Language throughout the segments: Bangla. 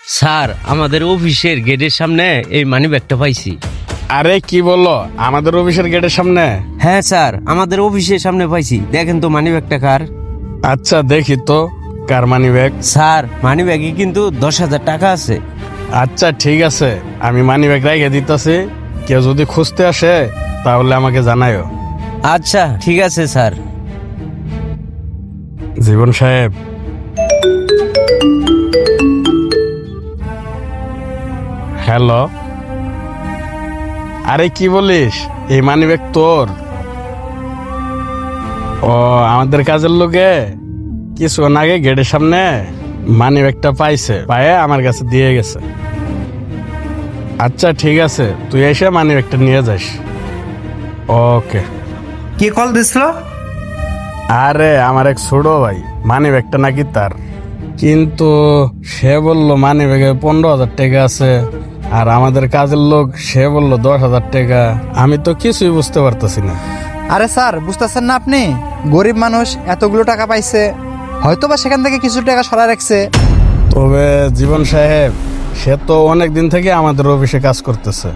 স্যার, আমাদের অফিসের গেটের সামনে এই মানি ব্যাগটা পাইছি। আরে কি বললো, আমাদের অফিসের গেটের সামনে? হ্যাঁ স্যার, আমাদের অফিসের সামনে পাইছি। দেখেন তো মানি ব্যাগটা কার। আচ্ছা দেখি তো কার মানি ব্যাগ। স্যার, মানি ব্যাগে কিন্তু 10,000 টাকা আছে। আচ্ছা ঠিক আছে, আমি মানি ব্যাগ রেখে দিতেছি, কেউ যদি খুঁজতে আসে তাহলে আমাকে জানায়ও। আচ্ছা ঠিক আছে স্যার। জীবন সাহেব, হ্যালো। আরে কি বলিস, এই মানি ব্যাগ তোর? ও, আমাদের কাজের লোকে কিছুক্ষণ আগে গেটের সামনে মানি ব্যাগটা পাইছে, পায়ে আমার কাছে দিয়ে গেছে। আচ্ছা ঠিক আছে, তুই এসে মানি ব্যাগটা নিয়ে যাস। ওকে। কে কল দিছিল? আরে আমার এক ছোট ভাই, মানি ব্যাগটা নাকি তার, কিন্তু সে বললো মানি ব্যাগে 15,000 টাকা আছে, আর আমাদের কাজের লোক সে বললো 10,000 টাকা। আমি তো কিছুই বুঝতে পারতেছি না। আরে স্যার, বুঝতেছেন না আপনি? গরিব মানুষ এতগুলো টাকা পাইছে, হয়তো বা সেখান থেকে কিছু টাকা সরা রাখছে। তবে জীবন সাহেব, সে তো অনেক দিন থেকে আমাদের অফিসে কাজ করতেছে,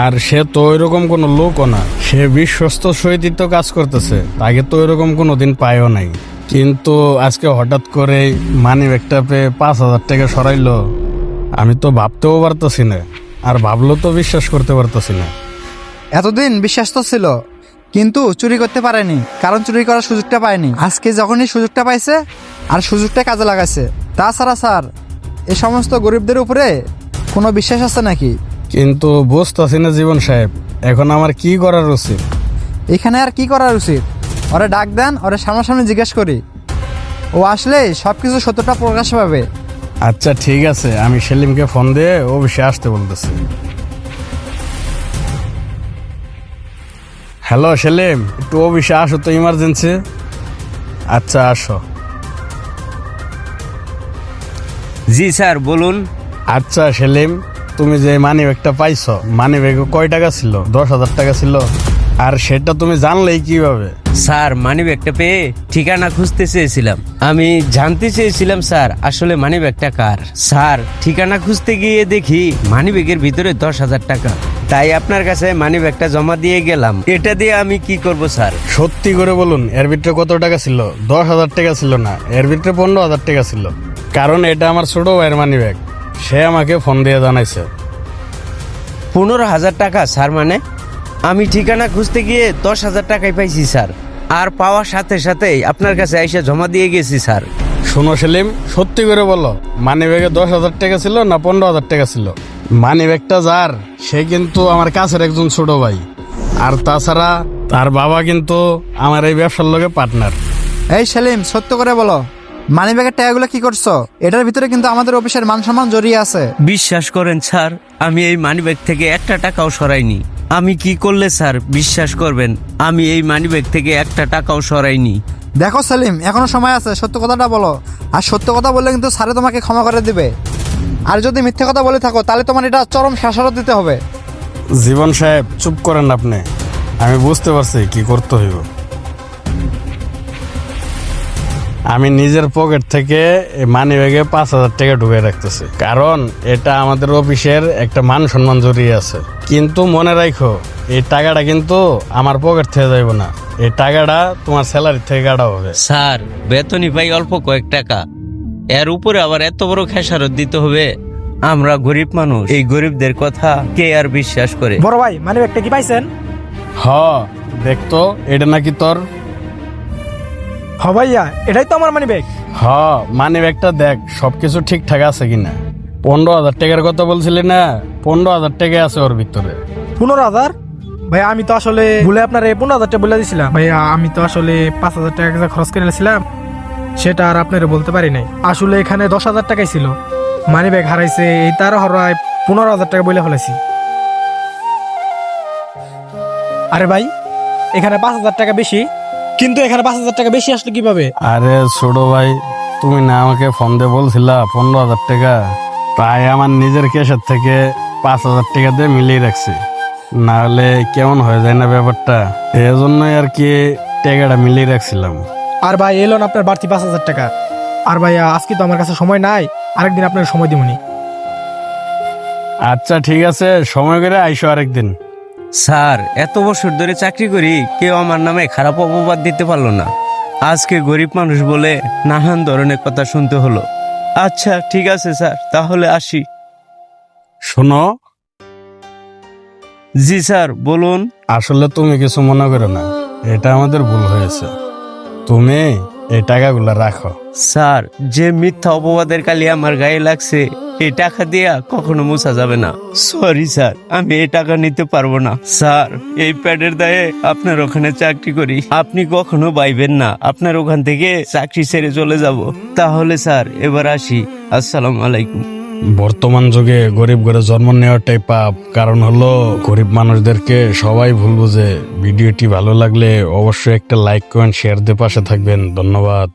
আর সে তো ওইরকম কোনো লোকও না, সে বিশ্বস্ত সহিত তো কাজ করতেছে, আগে তো ওইরকম কোনো দিন পায়ও নাই। কিন্তু আজকে হঠাৎ করে মানি ব্যাগটা পেয়ে 5,000 টাকা সরাইলো, আমি তো ভাবতেও পারতেছি না, আর ভাবলেও তো বিশ্বাস করতে পারতেছি না। এতদিন বিশ্বাস তো ছিল, কিন্তু চুরি করতে পারেনি, কারণ চুরি করার সুযোগটা পায়নি। আজকে যখনই সুযোগটা পাইছে আর সুযোগটা কাজে লাগাইছে। তাছাড়া স্যার, এই সমস্ত গরিবদের উপরে কোনো বিশ্বাস আছে নাকি? কিন্তু বুঝতেছি না জীবন সাহেব, এখন আমার কি করার উচিত? এখানে আর কি করার উচিত? ওরা ডাক দেন, ওরা সামনাসামনি জিজ্ঞেস করি, ও আসলে সব কিছু সত্যটা প্রকাশ পাবে। আচ্ছা ঠিক আছে, আমি সেলিমকে ফোন দিয়ে অফিসে আসতে বলতেছি। হ্যালো সেলিম, একটু অফিসে আসো তো, ইমার্জেন্সি। আচ্ছা আসো। জি স্যার, বলুন। আচ্ছা সেলিম, তুমি যে মানি ব্যাগটা পাইছো, মানি ব্যাগে কয় টাকা ছিল? 10,000 টাকা ছিল। আর সেটা তুমি জানলেই কিভাবে? স্যার, মানি ব্যাগটা পেয়ে ঠিকানা খুঁজতে চেয়েছিলাম। আমি জানতে চেয়েছিলাম স্যার, আসলে মানি ব্যাগটা কার। স্যার, ঠিকানা খুঁজতে গিয়ে দেখি মানি ব্যাগের ভিতরে 10,000 টাকা। তাই আপনার কাছে মানি ব্যাগটা জমা দিয়ে গেলাম। এটা দিয়ে আমি কি করব স্যার? সত্যি করে বলুন, এর ভিতরে কত টাকা ছিল? 10,000 টাকা ছিল না, এর ভিতরে 15,000 টাকা ছিল। কারণ এটা আমার ছোট ভাইয়ের মানি ব্যাগ, সে আমাকে ফোন দিয়ে জানাইছে। 15,000 টাকা স্যার? মানে আমি ঠিকানা খুঁজতে গিয়ে 10,000 টাকাই পাইছি স্যার, আর পাওয়ার সাথে সাথেই আপনার কাছে এসে জমা দিয়ে গেছি স্যার। শোনো সেলিম, সত্যি করে বলো, মানি ব্যাগে 10,000 টাকা ছিল না 15,000 টাকা ছিল? মানি ব্যাগটা যার, সে কিন্তু আমার কাছের একজন ছোট ভাই, আর তাছাড়া তার বাবা কিন্তু আমার এই ব্যবসার লগে পার্টনার। এই সেলিম, সত্য করে বলো, মানি ব্যাগের টাকাগুলো কি করছো? এটার ভিতরে কিন্তু আমাদের অফিসের মান সম্মান জড়িয়ে আছে। বিশ্বাস করেন স্যার, আমি এই মানিব্যাগ থেকে একটা টাকাও সরাইনি। আমি কি করলে স্যার বিশ্বাস করবেন আমি এই মানিব্যাগ থেকে একটা টাকাও সরাইনি? দেখো সেলিম, এখনো সময় আছে, সত্য কথাটা বলো। আর সত্য কথা বললে কিন্তু স্যারে তোমাকে ক্ষমা করে দিবে। আর যদি মিথ্যে কথা বলে থাকো, তাহলে তোমার এটা চরম শাসনও দিতে হবে। জীবন সাহেব চুপ করেন আপনি, আমি বুঝতে পারছি কি করতে হইব। আমি নিজের পকেট থেকে মানি ব্যাগে 5,000 টাকা ঢুকে রাখতেছি, কারণ এটা আমাদের অফিসের একটা মান সম্মান জড়িয়ে আছে। কিন্তু মনে রাখো, এই টাকাটা কিন্তু আমার পকেট থেকে যাইব না, এই টাকাটা তোমার স্যালারি থেকে কাটা হবে। স্যার, বেতনই পাই অল্প কয়েক টাকা, এর উপরে আবার এত বড় খেসারত দিতে হবে? আমরা গরিব মানুষ, এই গরিবদের কথা কে আর বিশ্বাস করে? বড় ভাই, মানে একটা কি পাইছেন? হ, দেখতো এটা নাকি তোর? হ ভাইয়া, এটাই তো আমার মানি ব্যাগ। হ, মানি ব্যাগটা দেখ সবকিছু ঠিকঠাক আছে কিনা। 15,000 টাকার কথা বলছিলি না, 15,000 টাকা আছে ওর ভিতরে। 15,000? ভাইয়া, আমি তো আসলে ভুলে আপনার 15,000 টাকা বলে দিছিলাম। ভাইয়া, আমি তো আসলে 5,000 টাকা খরচ করে নিয়েছিলাম, সেটা আর আপনার বলতে পারি নাই। আসলে এখানে 10,000 টাকাই ছিল, মানি ব্যাগ হারাইছে, এই তার হরায় 15,000 টাকা বলে ফেলেছি। আরে ভাই, এখানে 5,000 টাকা বেশি, কিন্তু এখানে 5,000 টাকা বেশি আসলো কিভাবে? আরে ছোট ভাই, তুমি না আমাকে ফোন দিয়ে বলছিলা 15,000 টাকা, তাই আমার নিজের কেসের থেকে 5,000 টাকা দিয়ে মিলিয়ে রাখছি, না হলে কেমন হয়ে যায় না ব্যাপারটা, এই জন্যই আর কি টাকাটা মিলিয়ে রাখছিলাম। আর ভাই, এলো না আপনার বাড়তি 5,000 টাকা। আর ভাইয়া, আজকে তো আমার কাছে সময় নাই, আরেকদিন আপনার সময় দিবনি। আচ্ছা ঠিক আছে, সময় করে আইসো আরেকদিন। স্যার এত বছর ধরে চাকরি করি, কেউ আমার নামে খারাপ অপবাদ দিতে পারলো না। আজকে গরিব মানুষ বলে নানান ধরনের কথা শুনতে হলো। আচ্ছা ঠিক আছে স্যার, তাহলে আসি। শোনো, জি স্যার বলুন। আসলে তুমি কিছু মনে করো না, এটা আমাদের ভুল হয়েছে। তুমি এই টাকাগুলো রাখো। স্যার যে মিথ্যা অপবাদের কালি আমার গায়ে লাগছে, এই টাকা দিয়া কখনো মোছা যাবে না। সরি স্যার, আমি এই টাকা নিতে পারবো না। স্যার এই প্যাডের দায়ে আপনার ওখানে চাকরি করি, আপনি কখনো বাইবেন না আপনার ওখান থেকে চাকরি ছেড়ে চলে যাব। তাহলে স্যার এবার আসি, আসসালামু আলাইকুম। বর্তমান যুগে গরিব ঘরে জন্ম নেওয়াটাই পাপ, কারণ হলো গরিব মানুষদেরকে সবাই ভুল বুঝে। ভিডিওটি ভালো লাগলে অবশ্যই একটা লাইক কমেন্ট শেয়ার দিয়ে পাশে থাকবেন। ধন্যবাদ।